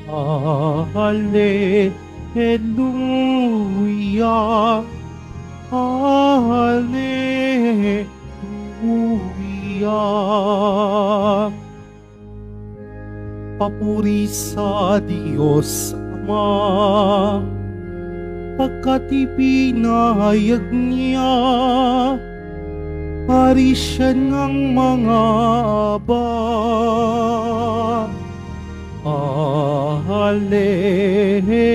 Hallelujah, Hallelujah. Papuri sa Diyos Ama, pagkat ipinahayag niya hari siya ng mga aba. Hallelujah,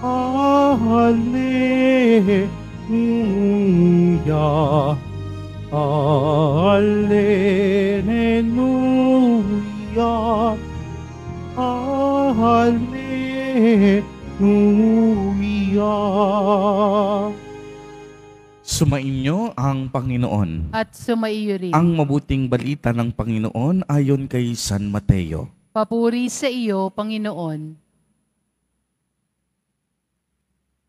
Hallelujah, Hallelujah, Hallelujah. Sumainyo ang Panginoon. At sumaiyo rin. Ang mabuting balita ng Panginoon ayon kay San Mateo. Papuri sa iyo, Panginoon.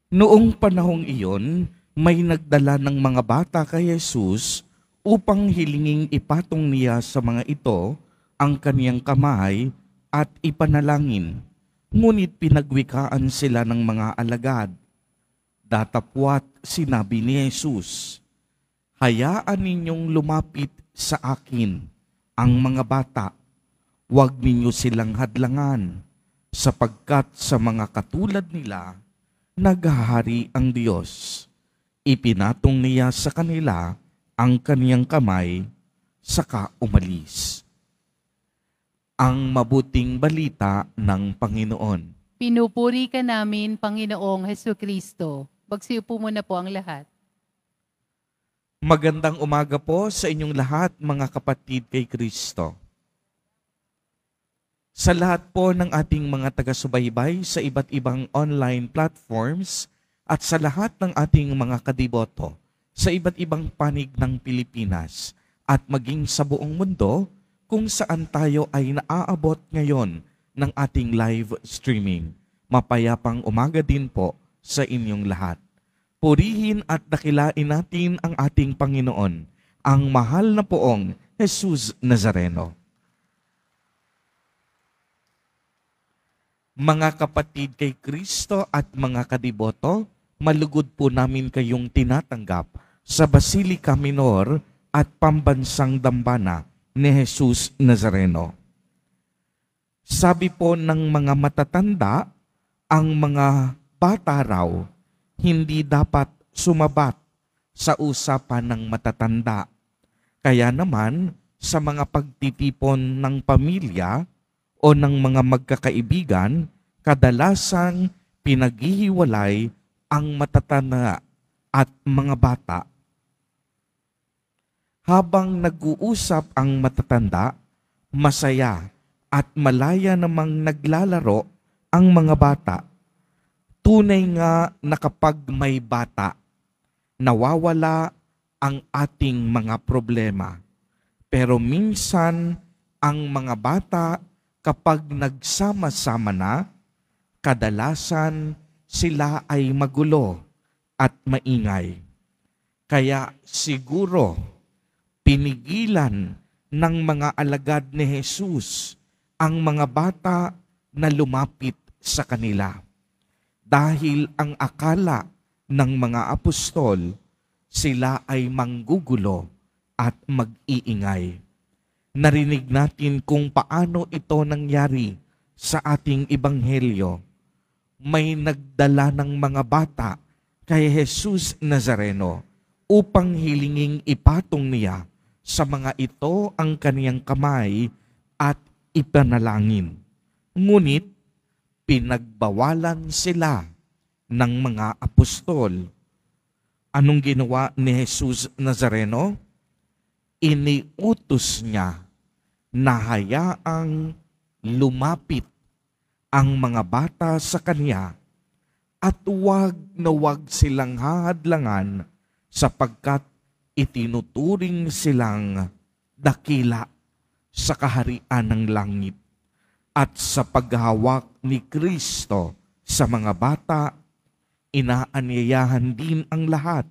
Noong panahong iyon, may nagdala ng mga bata kay Jesus upang hilinging ipatong niya sa mga ito ang kaniyang kamay at ipanalangin. Ngunit pinagwikaan sila ng mga alagad. Datapwat sinabi ni Jesus, "Hayaan ninyong lumapit sa akin ang mga bata. Huwag ninyo silang hadlangan, sapagkat sa mga katulad nila, naghahari ang Diyos." Ipinatong niya sa kanila ang kaniyang kamay, saka umalis. Ang mabuting balita ng Panginoon. Pinupuri ka namin, Panginoong Hesukristo. Magsiupo muna po ang lahat. Magandang umaga po sa inyong lahat, mga kapatid kay Kristo. Sa lahat po ng ating mga taga-subaybay sa iba't ibang online platforms at sa lahat ng ating mga kadiboto sa iba't ibang panig ng Pilipinas at maging sa buong mundo kung saan tayo ay naaabot ngayon ng ating live streaming. Mapayapang umaga din po sa inyong lahat. Purihin at dakilain natin ang ating Panginoon, ang mahal na poong Jesus Nazareno. Mga kapatid kay Kristo at mga kadiboto, malugod po namin kayong tinatanggap sa Basilica Minor at Pambansang Dambana ni Jesus Nazareno. Sabi po ng mga matatanda, ang mga bata raw hindi dapat sumabat sa usapan ng matatanda. Kaya naman, sa mga pagtitipon ng pamilya o ng mga magkakaibigan, kadalasang pinaghihiwalay ang matatanda at mga bata. Habang nag-uusap ang matatanda, masaya at malaya namang naglalaro ang mga bata. Tunay nga na kapag may bata, nawawala ang ating mga problema. Pero minsan, ang mga bata kapag nagsama-sama na, kadalasan sila ay magulo at maingay. Kaya siguro, pinigilan ng mga alagad ni Jesus ang mga bata na lumapit sa kanila. Dahil ang akala ng mga apostol, sila ay manggugulo at mag-iingay. Narinig natin kung paano ito nangyari sa ating ebanghelyo. May nagdala ng mga bata kay Jesus Nazareno upang hilinging ipatong niya sa mga ito ang kaniyang kamay at ipanalangin. Ngunit, pinagbawalan sila ng mga apostol. Anong ginawa ni Jesus Nazareno? Iniutos niya na hayaang lumapit ang mga bata sa kanya at huwag na huwag silang hahadlangan sapagkat itinuturing silang dakila sa kaharian ng langit. At sa paghawak ni Kristo sa mga bata, inaanyayahan din ang lahat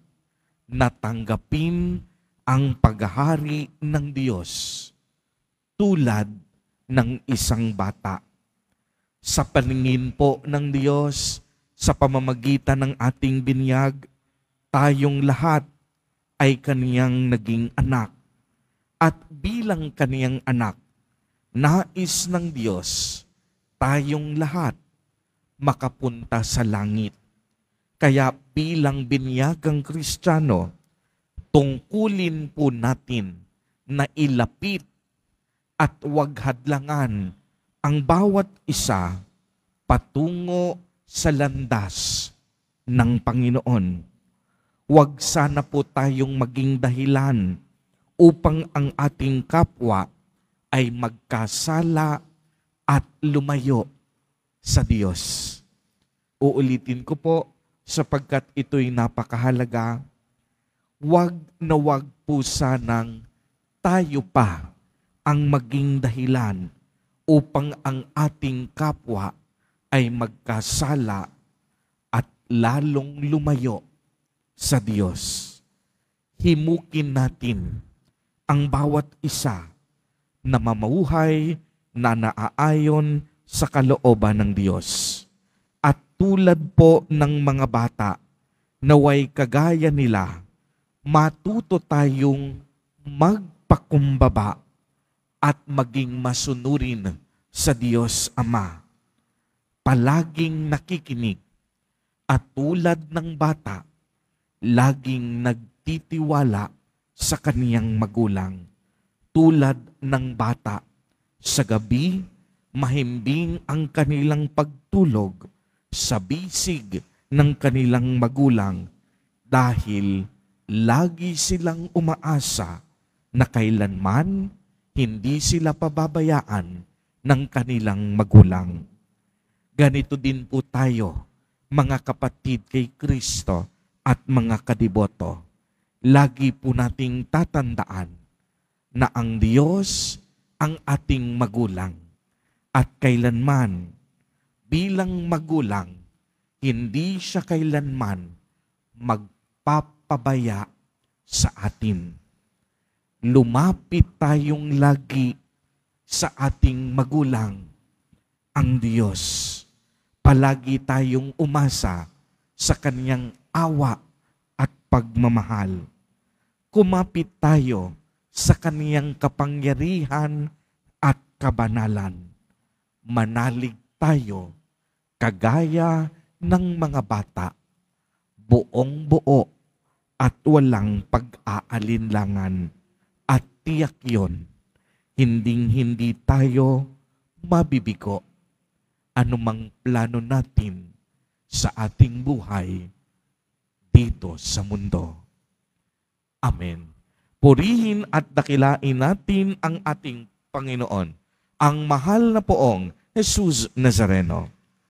na tanggapin ang paghahari ng Diyos tulad ng isang bata. Sa paningin po ng Diyos, sa pamamagitan ng ating binyag, tayong lahat ay kaniyang naging anak. At bilang kaniyang anak, nais ng Diyos, tayong lahat makapunta sa langit. Kaya bilang binyagang Kristiyano, tungkulin po natin na ilapit at huwag hadlangan ang bawat isa patungo sa landas ng Panginoon. Huwag sana po tayong maging dahilan upang ang ating kapwa ay magkasala at lumayo sa Diyos. Uulitin ko po sapagkat ito'y napakahalaga. Huwag na huwag po sanang tayo pa ang maging dahilan upang ang ating kapwa ay magkasala at lalong lumayo sa Diyos. Himukin natin ang bawat isa na mamuhay na naaayon sa kalooban ng Diyos. At tulad po ng mga bata, naway kagaya nila, matuto tayong magpakumbaba at maging masunurin sa Diyos Ama. Palaging nakikinig at tulad ng bata, laging nagtitiwala sa kaniyang magulang. Tulad ng bata, sa gabi, mahimbing ang kanilang pagtulog sa bisig ng kanilang magulang dahil lagi silang umaasa na kailanman hindi sila pababayaan ng kanilang magulang. Ganito din po tayo, mga kapatid kay Kristo at mga kadiboto. Lagi po nating tatandaan na ang Diyos ang ating magulang at kailanman bilang magulang, hindi siya kailanman magpapabaya sa atin. Lumapit tayong lagi sa ating magulang, ang Diyos. Palagi tayong umasa sa Kaniyang awa at pagmamahal. Kumapit tayo sa Kaniyang kapangyarihan at kabanalan. Manalig tayo kagaya ng mga bata, buong-buo at walang pag-aalinlangan. At tiyak yon, hinding-hindi tayo mabibigo. Anumang plano natin sa ating buhay dito sa mundo. Amen. Purihin at dakilain natin ang ating Panginoon, ang mahal na poong Jesus Nazareno.